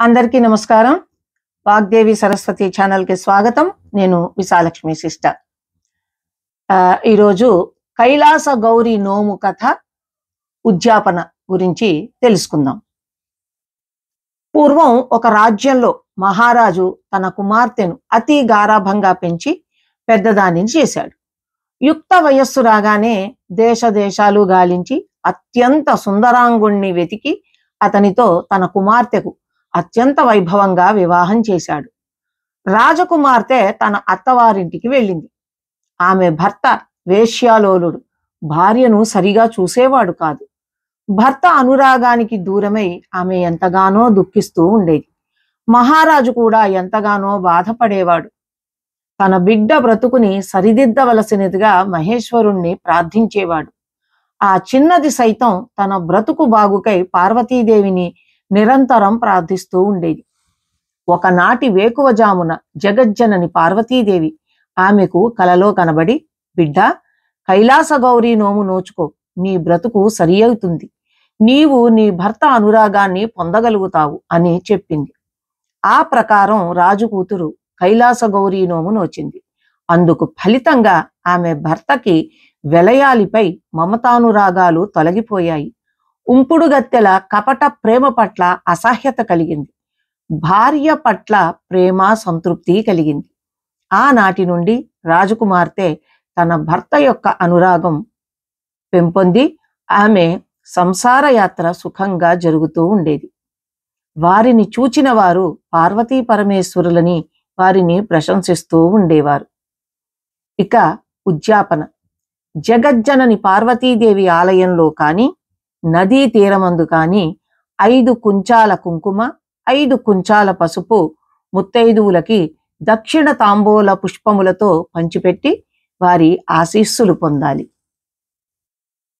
అందరికీ నమస్కారం. వాగ్దేవి సరస్వతి ఛానల్ కి స్వాగతం. నేను విశాలక్ష్మి సిస్టర్. ఈరోజు కైలాస గౌరి నోము కథ ఉద్యాపన గురించి తెలుసుకుందాం. పూర్వం ఒక రాజ్యంలో మహారాజు తన కుమార్తెను అతి గారాభంగా పెంచి పెద్దదానిని చేశాడు. యుక్త వయస్సు రాగానే దేశ దేశాలు గాలించి అత్యంత సుందరాంగుణ్ణి వెతికి అతనితో తన కుమార్తెకు అత్యంత వైభవంగా వివాహం చేశాడు. రాజకుమార్తె తన అత్తవారింటికి వెళ్ళింది. ఆమె భర్త వేశ్యాలోలుడు, భార్యను సరిగా చూసేవాడు కాదు. భర్త అనురాగానికి దూరమై ఆమె ఎంతగానో దుఃఖిస్తూ ఉండేది. మహారాజు కూడా ఎంతగానో బాధపడేవాడు. తన బిడ్డ బ్రతుకుని సరిదిద్దవలసినదిగా మహేశ్వరుణ్ణి ప్రార్థించేవాడు. ఆ చిన్నది సైతం తన బ్రతుకు బాగుకై పార్వతీదేవిని నిరంతరం ప్రార్థిస్తూ ఉండేది. ఒకనాటి వేకువజామున జగజ్జనని పార్వతీదేవి ఆమెకు కలలో కనబడి, బిడ్డ, కైలాస గౌరీ నోము నోచుకో, నీ బ్రతుకు సరి అవుతుంది, నీవు నీ భర్త అనురాగాన్ని పొందగలుగుతావు అని చెప్పింది. ఆ ప్రకారం రాజు కూతురు కైలాస గౌరీ నోము నోచింది. అందుకు ఫలితంగా ఆమె భర్తకి వెలయాలిపై మమతానురాగాలు తొలగిపోయాయి. ఉంపుడుగత్తెల కపట ప్రేమ పట్ల అసహ్యత కలిగింది. భార్య పట్ల ప్రేమ సంతృప్తి కలిగింది. ఆనాటి నుండి రాజకుమార్తె తన భర్త యొక్క అనురాగం పెంపొంది ఆమె సంసార యాత్ర సుఖంగా జరుగుతూ ఉండేది. వారిని చూచిన వారు పార్వతీ పరమేశ్వరులని వారిని ప్రశంసిస్తూ ఉండేవారు. ఇక ఉద్యాపన. జగజ్జనని పార్వతీదేవి ఆలయంలో కాని, నదీ తీరమందు కాని 5 కుంచాల కుంకుమ, 5 కుంచాల పసుపు ముత్తైదువులకి దక్షిణ తాంబూల పుష్పములతో పంచిపెట్టి వారి ఆశీస్సులు పొందాలి.